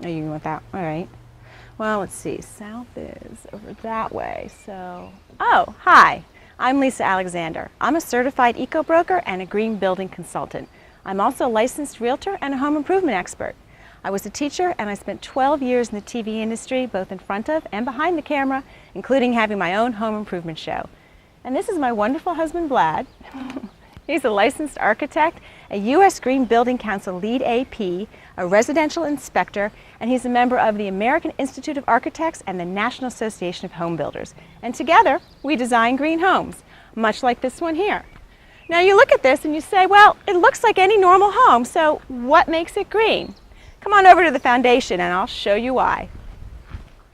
Oh, you want that? All right. Well, let's see. South is over that way. So, oh, hi. I'm Lisa Alexander. I'm a certified eco-broker and a green building consultant. I'm also a licensed realtor and a home improvement expert. I was a teacher and I spent 12 years in the TV industry, both in front of and behind the camera, including having my own home improvement show. And this is my wonderful husband, Vlad. He's a licensed architect, a U.S. Green Building Council lead AP, a residential inspector, and he's a member of the American Institute of Architects and the National Association of Home Builders. And together, we design green homes, much like this one here. Now you look at this and you say, well, it looks like any normal home, so what makes it green? Come on over to the foundation and I'll show you why.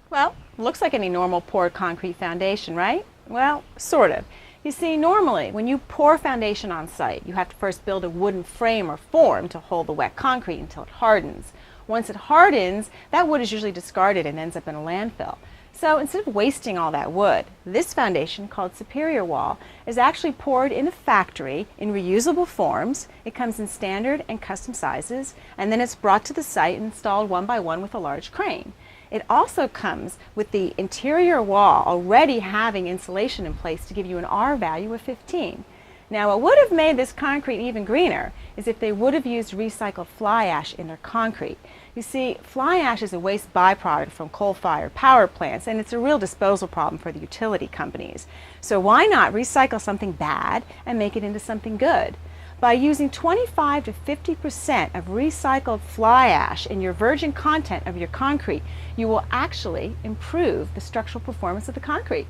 Well, looks like any normal poured concrete foundation, right? Well, sort of. You see, normally when you pour foundation on site, you have to first build a wooden frame or form to hold the wet concrete until it hardens. Once it hardens, that wood is usually discarded and ends up in a landfill. So instead of wasting all that wood, this foundation, called Superior Wall, is actually poured in a factory in reusable forms. It comes in standard and custom sizes, and then it's brought to the site and installed one by one with a large crane. It also comes with the interior wall already having insulation in place to give you an R value of 15. Now, what would have made this concrete even greener is if they would have used recycled fly ash in their concrete. You see, fly ash is a waste byproduct from coal-fired power plants, and it's a real disposal problem for the utility companies. So why not recycle something bad and make it into something good? By using 25 to 50% of recycled fly ash in your virgin content of your concrete, you will actually improve the structural performance of the concrete.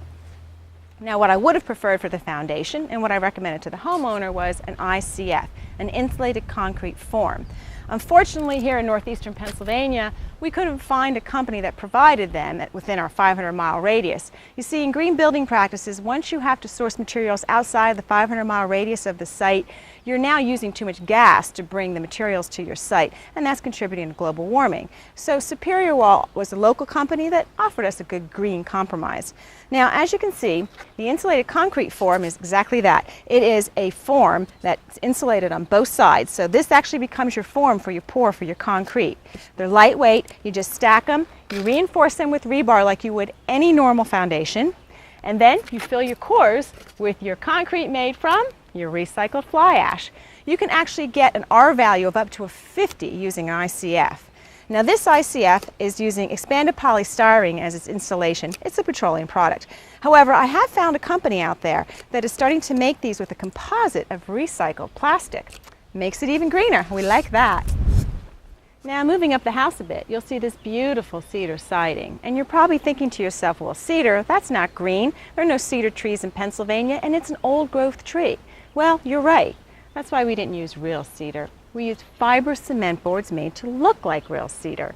Now, what I would have preferred for the foundation and what I recommended to the homeowner was an ICF, an insulated concrete form. Unfortunately, here in northeastern Pennsylvania, we couldn't find a company that provided them within our 500-mile radius. You see, in green building practices, once you have to source materials outside the 500-mile radius of the site, you're now using too much gas to bring the materials to your site, and that's contributing to global warming. So Superior Wall was a local company that offered us a good green compromise. Now, as you can see, the insulated concrete form is exactly that. It is a form that's insulated on both sides, so this actually becomes your form for your pour for your concrete. They're lightweight, you just stack them, you reinforce them with rebar like you would any normal foundation, and then you fill your cores with your concrete made from your recycled fly ash. You can actually get an R value of up to a 50 using an ICF. Now, this ICF is using expanded polystyrene as its insulation. It's a petroleum product. However, I have found a company out there that is starting to make these with a composite of recycled plastic. Makes it even greener. We like that. Now, moving up the house a bit, you'll see this beautiful cedar siding. And you're probably thinking to yourself, well, cedar, that's not green. There are no cedar trees in Pennsylvania, and it's an old growth tree. Well, you're right. That's why we didn't use real cedar. We used fiber cement boards made to look like real cedar.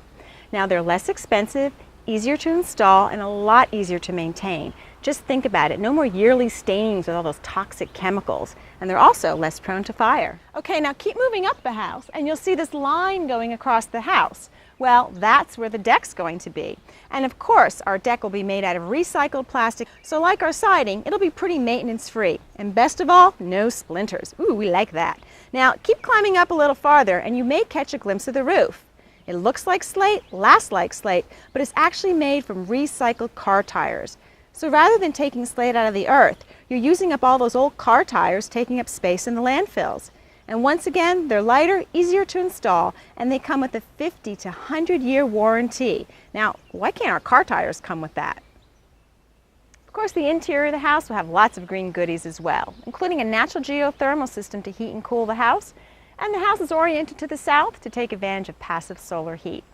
Now, they're less expensive, easier to install, and a lot easier to maintain. Just think about it. No more yearly stainings with all those toxic chemicals. And they're also less prone to fire. Okay, now keep moving up the house, and you'll see this line going across the house. Well, that's where the deck's going to be. And of course, our deck will be made out of recycled plastic, so like our siding, it'll be pretty maintenance-free. And best of all, no splinters. Ooh, we like that. Now, keep climbing up a little farther, and you may catch a glimpse of the roof. It looks like slate, lasts like slate, but it's actually made from recycled car tires. So rather than taking slate out of the earth, you're using up all those old car tires taking up space in the landfills. And once again, they're lighter, easier to install, and they come with a 50 to 100-year warranty. Now, why can't our car tires come with that? Of course, the interior of the house will have lots of green goodies as well, including a natural geothermal system to heat and cool the house, and the house is oriented to the south to take advantage of passive solar heat.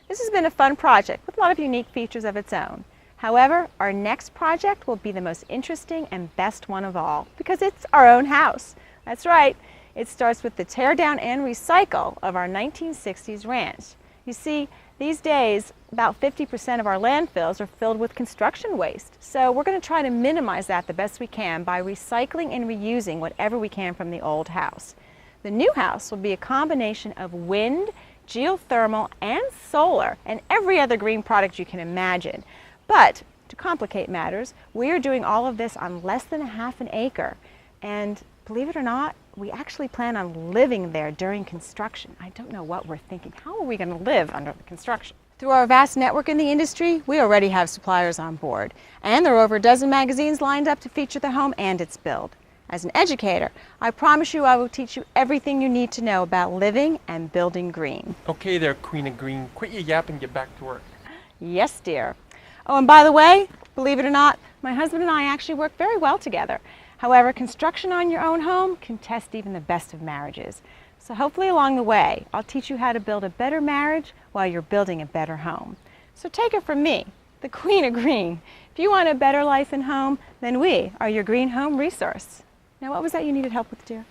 This has been a fun project with a lot of unique features of its own. However, our next project will be the most interesting and best one of all, because it's our own house. That's right. It starts with the tear down and recycle of our 1960s ranch. You see, these days, about 50% of our landfills are filled with construction waste. So we're going to try to minimize that the best we can by recycling and reusing whatever we can from the old house. The new house will be a combination of wind, geothermal, and solar, and every other green product you can imagine. But to complicate matters, we are doing all of this on less than half an acre. And believe it or not, we actually plan on living there during construction. I don't know what we're thinking. How are we going to live under the construction? Through our vast network in the industry, we already have suppliers on board, and there are over a dozen magazines lined up to feature the home and its build. As an educator, I promise you I will teach you everything you need to know about living and building green. Okay there, Queen of Green. Quit your yap and get back to work. Yes, dear. Oh, and by the way, believe it or not, my husband and I actually work very well together. However, construction on your own home can test even the best of marriages. So hopefully along the way, I'll teach you how to build a better marriage while you're building a better home. So take it from me, the Queen of Green. If you want a better life and home, then we are your green home resource. Now, what was that you needed help with, dear?